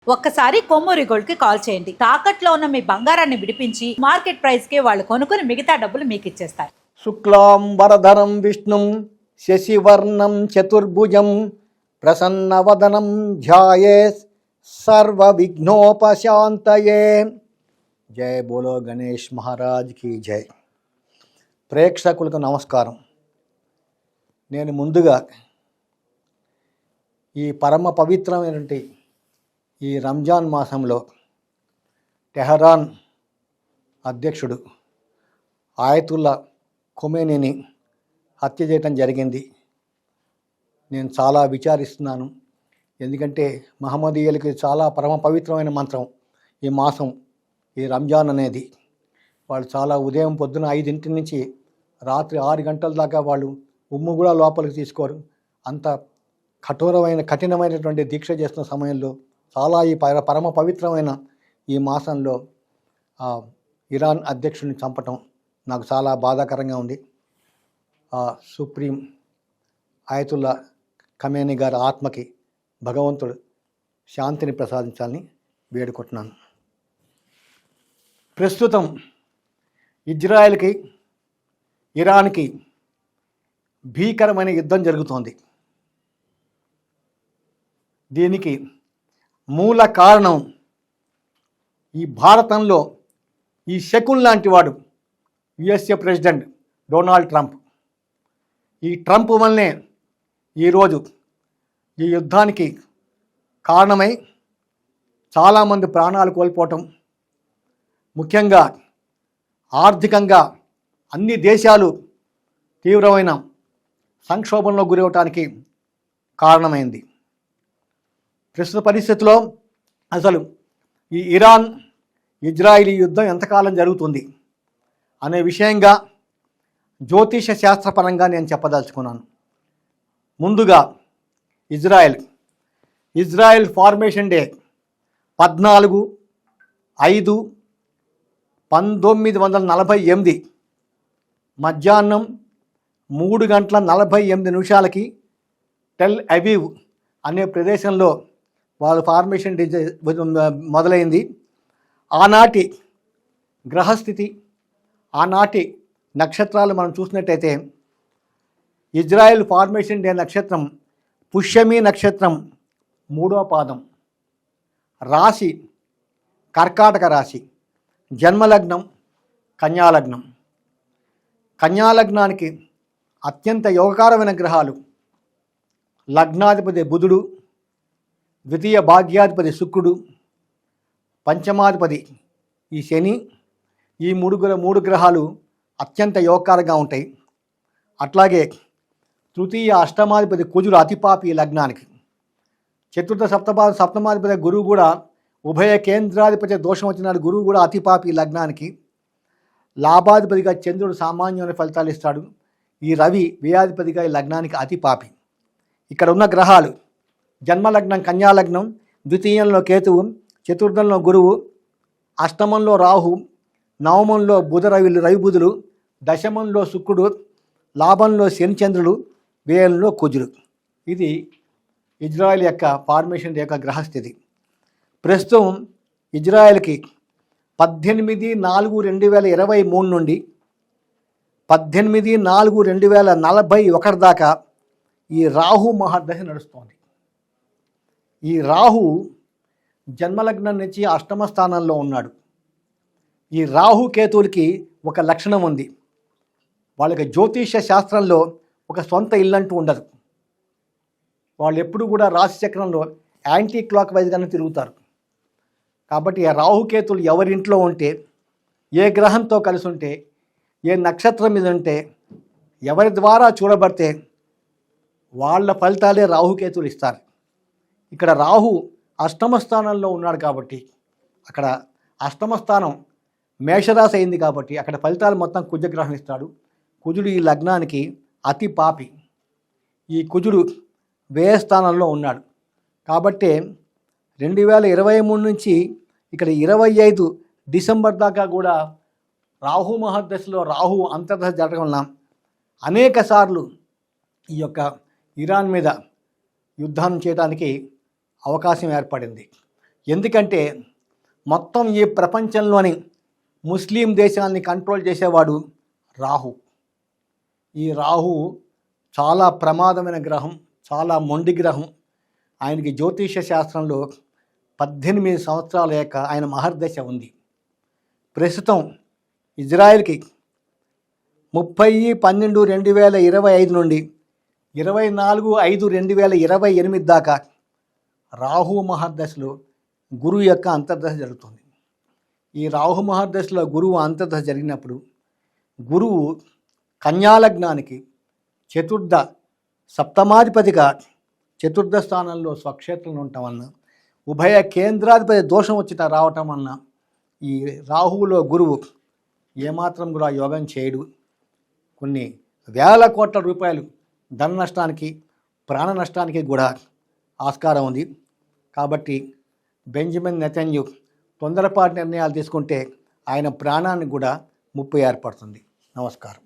ఒక్కసారి కొమ్మూరి గోల్డ్ కి కాల్ చేయండి. తాకట్లో ఉన్న మీ బంగారాన్ని విడిపించి మార్కెట్ ప్రైస్ కి వాళ్ళు కొనుక్కుని మిగతా డబ్బులు మీకు ఇచ్చేస్తారు. శుక్లాం వరధరం విష్ణుం శశివర్ణం చతుర్భుజం ప్రసన్నవదనం ధ్యాయేత్ సర్వ విఘ్నోపశాంతయే. జయ బోలో గణేష్ మహారాజ్ కి జై. ప్రేక్షకులకు నమస్కారం. నేను ముందుగా ఈ పరమ పవిత్రమైనటువంటి ఈ రంజాన్ మాసంలో టెహరాన్ అధ్యక్షుడు ఆయతుల్లా ఖొమేనీని హత్య చేయటం జరిగింది. నేను చాలా విచారిస్తున్నాను. ఎందుకంటే మహమ్మదీయులకి చాలా పరమ పవిత్రమైన మంత్రం ఈ మాసం, ఈ రంజాన్ అనేది. వాళ్ళు చాలా ఉదయం పొద్దున 5 నుంచి రాత్రి 6 గంటల దాకా వాళ్ళు ఉమ్ము కూడా లోపలికి తీసుకోరు. అంత కఠినమైనటువంటి దీక్ష చేస్తున్న సమయంలో చాలా ఈ పరమ పవిత్రమైన ఈ మాసంలో ఇరాన్ అధ్యక్షుడిని చంపటం నాకు చాలా బాధాకరంగా ఉంది. సుప్రీం ఆయతుల్లా ఖమేనీ గారి ఆత్మకి భగవంతుడు శాంతిని ప్రసాదించాలని వేడుకుంటున్నాను. ప్రస్తుతం ఇజ్రాయెల్కి ఇరాన్కి భీకరమైన యుద్ధం జరుగుతోంది. దీనికి మూల కారణం ఈ భారతంలో ఈ శకున్ లాంటి వాడు యుఎస్ఏ ప్రెసిడెంట్ డొనాల్డ్ ట్రంప్. ఈ ట్రంప్ వల్లనే ఈరోజు ఈ యుద్ధానికి కారణమై చాలామంది ప్రాణాలు కోల్పోవటం, ముఖ్యంగా ఆర్థికంగా అన్ని దేశాలు తీవ్రమైన సంక్షోభంలో గురవటానికి కారణమైంది. ప్రస్తుత పరిస్థితిలో అసలు ఈ ఇరాన్ ఇజ్రాయిలీ యుద్ధం ఎంతకాలం జరుగుతుంది అనే విషయంగా జ్యోతిష శాస్త్రపరంగా నేను చెప్పదలుచుకున్నాను. ముందుగా ఇజ్రాయెల్ ఫార్మేషన్ డే 14/5/1948 మధ్యాహ్నం 3:48 టెల్ అవీవ్ అనే ప్రదేశంలో వాళ్ళ ఫార్మేషన్ డే మొదలైంది. ఆనాటి గ్రహస్థితి, ఆనాటి నక్షత్రాలు మనం చూసినట్టయితే ఇజ్రాయెల్ ఫార్మేషన్ డే నక్షత్రం పుష్యమి నక్షత్రం 3వ పాదం, రాశి కర్కాటక రాశి, జన్మలగ్నం కన్యాలగ్నం. కన్యాలగ్నానికి అత్యంత యోగకారమైన గ్రహాలు లగ్నాధిపతి బుధుడు, ద్వితీయ భాగ్యాధిపతి శుక్రుడు, పంచమాధిపతి ఈ శని. ఈ మూడు గ్రహాలు అత్యంత యోగకారంగా ఉంటాయి. అట్లాగే తృతీయ అష్టమాధిపతి కుజుడు అతిపాపి లగ్నానికి. చతుర్థ సప్తమాధిపతి గురువు కూడా ఉభయ కేంద్రాధిపతి దోషం వచ్చినాడు. గురువు కూడా అతిపాపి లగ్నానికి. లాభాధిపతిగా చంద్రుడు సామాన్యమైన ఫలితాలు ఇస్తాడు. ఈ రవి వ్యయాధిపతిగా ఈ లగ్నానికి అతిపాపి. ఇక్కడ ఉన్న గ్రహాలు జన్మలగ్నం కన్యాలగ్నం, ద్వితీయంలో కేతువు, చతుర్థంలో గురువు, అష్టమంలో రాహు, నవమంలో రవి బుధులు, దశమంలో శుక్రుడు, లాభంలో శనిచంద్రుడు, వ్యయంలో కుజుడు. ఇది ఇజ్రాయెల్ యొక్క ఫార్మేషన్ యొక్క గ్రహస్థితి. ప్రస్తుతం ఇజ్రాయెల్కి 18/4/2023 నుండి 18/4/2041 దాకా ఈ రాహు మహర్దశ నడుస్తోంది. ఈ రాహు జన్మలగ్నం నుంచి అష్టమ స్థానంలో ఉన్నాడు. ఈ రాహు కేతువులకి ఒక లక్షణం ఉంది. వాళ్ళకి జ్యోతిష శాస్త్రంలో ఒక సొంత ఇల్లంటూ ఉండదు. వాళ్ళు ఎప్పుడు కూడా రాశి చక్రంలో యాంటీ క్లాక్ వైజ్గానే తిరుగుతారు. కాబట్టి ఆ రాహుకేతులు ఎవరింట్లో ఉంటే, ఏ గ్రహంతో కలిసి ఉంటే, ఏ నక్షత్రం మీద ఉంటే, ఎవరి ద్వారా చూడబడితే వాళ్ళ ఫలితాలే రాహుకేతులు ఇస్తారు. ఇక్కడ రాహు అష్టమ స్థానంలో ఉన్నాడు కాబట్టి, అక్కడ అష్టమ స్థానం మేషరాశి అయింది కాబట్టి అక్కడ ఫలితాలు మొత్తం కుజగ్రహం ఇస్తాడు. కుజుడు ఈ లగ్నానికి అతి పాపి. ఈ కుజుడు వ్యయ స్థానంలో ఉన్నాడు కాబట్టి 2023 నుంచి ఇక్కడ 25 డిసెంబర్ దాకా కూడా రాహు మహర్దశలో రాహు అంతర్దశ జరగడం వలన అనేక సార్లు ఈ యొక్క ఇరాన్ మీద యుద్ధం చేయడానికి అవకాశం ఏర్పడింది. ఎందుకంటే మొత్తం ఈ ప్రపంచంలోని ముస్లిం దేశాన్ని కంట్రోల్ చేసేవాడు రాహు. ఈ రాహు చాలా ప్రమాదమైన గ్రహం, చాలా మొండి గ్రహం. ఆయనకి జ్యోతిష శాస్త్రంలో 18 సంవత్సరాల యొక్క ఆయన మహర్దశ ఉంది. ప్రస్తుతం ఇజ్రాయెల్కి 30/12/2025 నుండి 24/5/2028 దాకా రాహు మహర్దశలో గురువు యొక్క అంతర్దశ జరుగుతుంది. ఈ రాహు మహర్దశలో గురువు అంతర్దశ జరిగినప్పుడు గురువు కన్యాలగ్నానికి చతుర్థ సప్తమాధిపతిగా చతుర్థ స్థానంలో స్వక్షేత్రంలో ఉండటం వలన ఉభయ కేంద్రాధిపతి దోషం వచ్చిట రావటం వలన ఈ రాహువులో గురువు ఏమాత్రం కూడా యోగం చేయడు. కొన్ని వేల కోట్ల రూపాయలు ధన నష్టానికి, ప్రాణ నష్టానికి కూడా ఆస్కారం ఉంది. కాబట్టి బెంజమిన్ నెతన్యాహు తొందరపాటు నిర్ణయాలు తీసుకుంటే ఆయన ప్రాణానికి కూడా ముప్పు ఏర్పడుతుంది. నమస్కారం.